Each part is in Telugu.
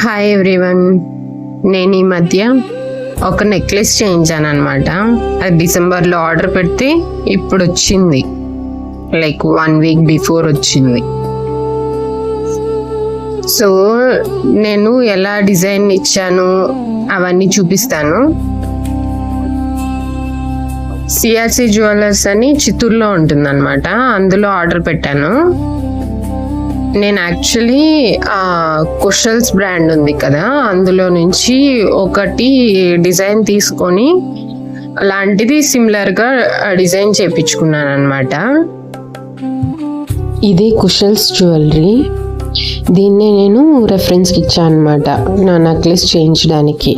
హాయ్ ఎవ్రీవన్, నేను ఈ మధ్య ఒక నెక్లెస్ చేయించాను అనమాట. అది డిసెంబర్లో ఆర్డర్ పెడితే ఇప్పుడు వచ్చింది, లైక్ 1 వీక్ బిఫోర్ వచ్చింది. సో నేను ఎలా డిజైన్ ఇచ్చాను అవన్నీ చూపిస్తాను. సిఆర్సి జ్యువెలర్స్ అని చిత్తూరులో ఉంటుందన్నమాట, అందులో ఆర్డర్ పెట్టాను. నేను యాక్చువల్లీ కుషల్స్ బ్రాండ్ ఉంది కదా, అందులో నుంచి ఒకటి డిజైన్ తీసుకొని అలాంటిది సిమిలర్గా డిజైన్ చేయించుకున్నాను అనమాట. ఇదే కుషల్స్ జ్యువెలరీ, దీన్నే నేను రెఫరెన్స్కి ఇచ్చాను అనమాట నా నెక్లెస్ చేయించడానికి.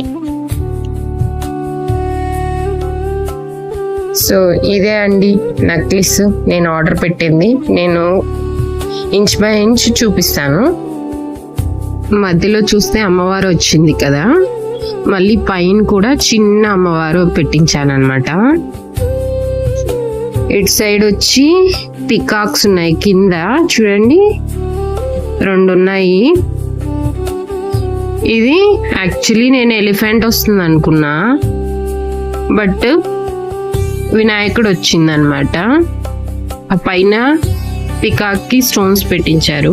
సో ఇదే అండి నెక్లెస్ నేను ఆర్డర్ పెట్టింది. నేను ఇంచ్ బై ఇంచ్ చూపిస్తాను. మధ్యలో చూస్తే అమ్మవారు వచ్చింది కదా, మళ్ళీ పైన కూడా చిన్న అమ్మవారు పెట్టించాను అనమాట. ఇటు సైడ్ వచ్చి పికాక్స్ ఉన్నాయి, కింద చూడండి 2 ఉన్నాయి. ఇది యాక్చువల్లీ నేను ఎలిఫెంట్ వస్తుంది అనుకున్నా, బట్ వినాయకుడు వచ్చిందనమాట. ఆ పైన పికాక్ కి స్టోన్స్ పెట్టించారు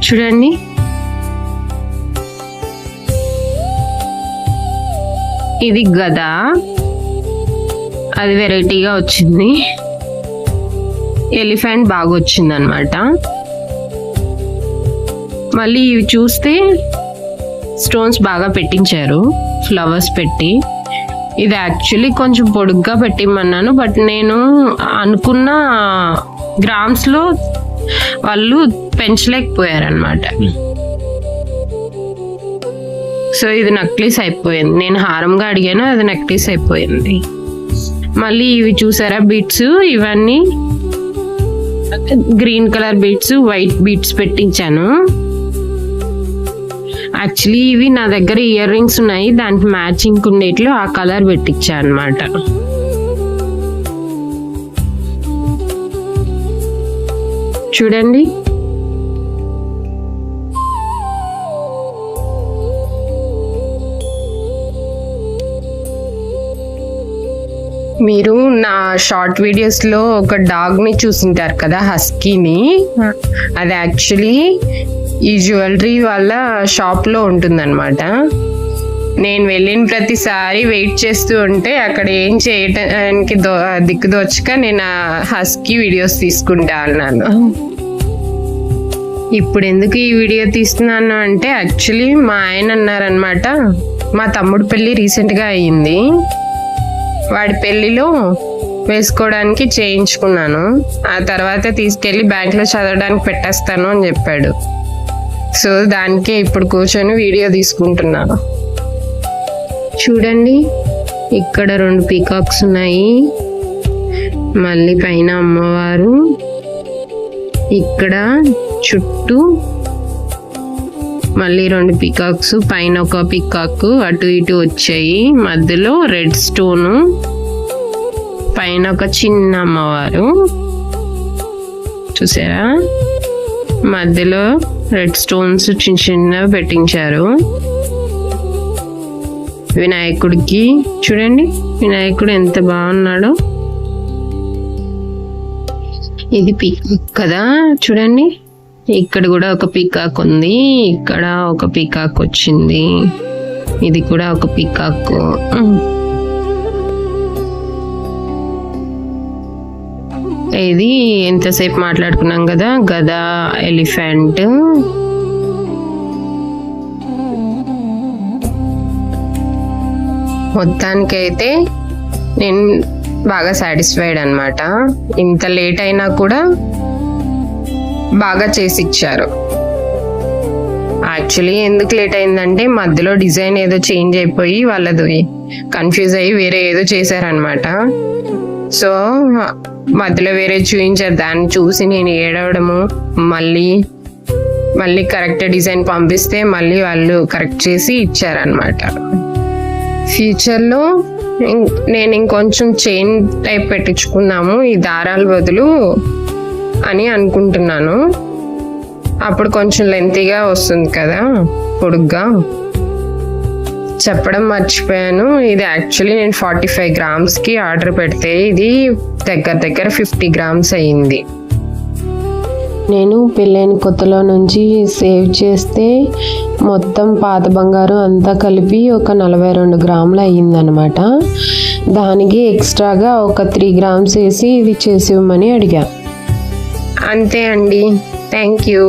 చూడండి. ఇది గద, అది వెరైటీగా వచ్చింది. ఎలిఫెంట్ బాగా వచ్చింది అనమాట. మళ్ళీ ఇవి చూస్తే స్టోన్స్ బాగా పెట్టించారు, ఫ్లవర్స్ పెట్టి. ఇది యాక్చువల్లీ కొంచెం పొడుగ్గా పెట్టిమన్నాను, బట్ నేను అనుకున్న గ్రామ్స్లో వాళ్ళు పెంచలేకపోయారనమాట. సో ఇది నెక్లెస్ అయిపోయింది. నేను హారంగా అడిగాను, అది నెక్లెస్ అయిపోయింది. మళ్ళీ ఇవి చూసారా బీట్స్, ఇవన్నీ green colour beets, white beets పెట్టించాను. యాక్చువల్లీ ఇవి నా దగ్గర ఇయర్ రింగ్స్ ఉన్నాయి, దానికి మ్యాచింగ్ ఉండేట్లు ఆ కలర్ పెట్టించా అనమాట. చూడండి, మీరు నా షార్ట్ వీడియోస్లో ఒక డాగ్ని చూసింటారు కదా, హస్కీని. అది యాక్చువల్లీ ఈ జ్యువెలరీ వాళ్ళ షాప్లో ఉంటుందన్నమాట. నేను వెళ్ళిన ప్రతిసారి వెయిట్ చేస్తూ ఉంటే అక్కడ ఏం చేయటానికి దిక్కుదోచక నేను హస్కీ వీడియోస్ తీసుకుంటా అన్నాను. ఇప్పుడు ఎందుకు ఈ వీడియో తీస్తున్నాను అంటే, యాక్చువల్లీ మా ఆయన అన్నారనమాట, మా తమ్ముడు పెళ్ళి రీసెంట్గా అయ్యింది, వాడి పెళ్ళిలో వేసుకోవడానికి చేయించుకున్నాను, ఆ తర్వాత తీసుకెళ్ళి బ్యాంక్లో చదవడానికి పెట్టేస్తాను అని చెప్పాడు. సో దానికే ఇప్పుడు కూర్చొని వీడియో తీసుకుంటున్నాను. చూడండి, ఇక్కడ 2 పీకాక్స్ ఉన్నాయి, మళ్ళీ పైన అమ్మవారు, ఇక్కడ చుట్టూ మళ్ళీ 2 పీకాక్స్, పైన ఒక పీకాక్ అటు ఇటు వచ్చాయి, మధ్యలో రెడ్ స్టోను, పైన ఒక చిన్న అమ్మవారు చూసారా, మధ్యలో రెడ్ స్టోన్స్ చిన్న చిన్నవి పెట్టించారు. వినాయకుడికి చూడండి, వినాయకుడు ఎంత బాగున్నాడో. ఇది పీకాక్ కదా, చూడండి ఇక్కడ కూడా ఒక పీకాక్ ఉంది, ఇక్కడ ఒక పీకాక్ వచ్చింది, ఇది కూడా ఒక పీకాక్. ఇది ఎంతసేపు మాట్లాడుకున్నాం కదా, గద, ఎలిఫెంట్. మొత్తానికైతే నేను బాగా సాటిస్ఫైడ్ అనమాట. ఇంత లేట్ అయినా కూడా బాగా చేసి ఇచ్చారు. యాక్చువల్లీ ఎందుకు లేట్ అయిందంటే, మధ్యలో డిజైన్ ఏదో చేంజ్ అయిపోయి వాళ్ళది కన్ఫ్యూజ్ అయ్యి వేరే ఏదో చేశారనమాట. సో మధ్యలో వేరే చూపించారు, దాన్ని చూసి నేను ఏడవడము, మళ్ళీ కరెక్ట్ డిజైన్ పంపిస్తే మళ్ళీ వాళ్ళు కరెక్ట్ చేసి ఇచ్చారనమాట. ఫ్యూచర్లో నేను ఇంకొంచెం చైన్ టైప్ పెట్టించుకుందాము ఈ దారాల బదులు అని అనుకుంటున్నాను. అప్పుడు కొంచెం లెంతీగా వస్తుంది కదా, పొడుగ్గా. చెప్పడం మర్చిపోయాను, ఇది యాక్చువల్లీ నేను 45 గ్రామ్స్కి ఆర్డర్ పెడితే ఇది దగ్గర 50 గ్రామ్స్ అయ్యింది. నేను పెళ్ళైన కొత్తలో నుంచి సేవ్ చేస్తే మొత్తం పాత బంగారం అంతా కలిపి ఒక 42 గ్రాములు అయ్యిందనమాట. దానికి ఎక్స్ట్రాగా ఒక 3 గ్రామ్స్ వేసి ఇది చేసి ఇవ్వమని అడిగా. అంతే అండి. Thank you.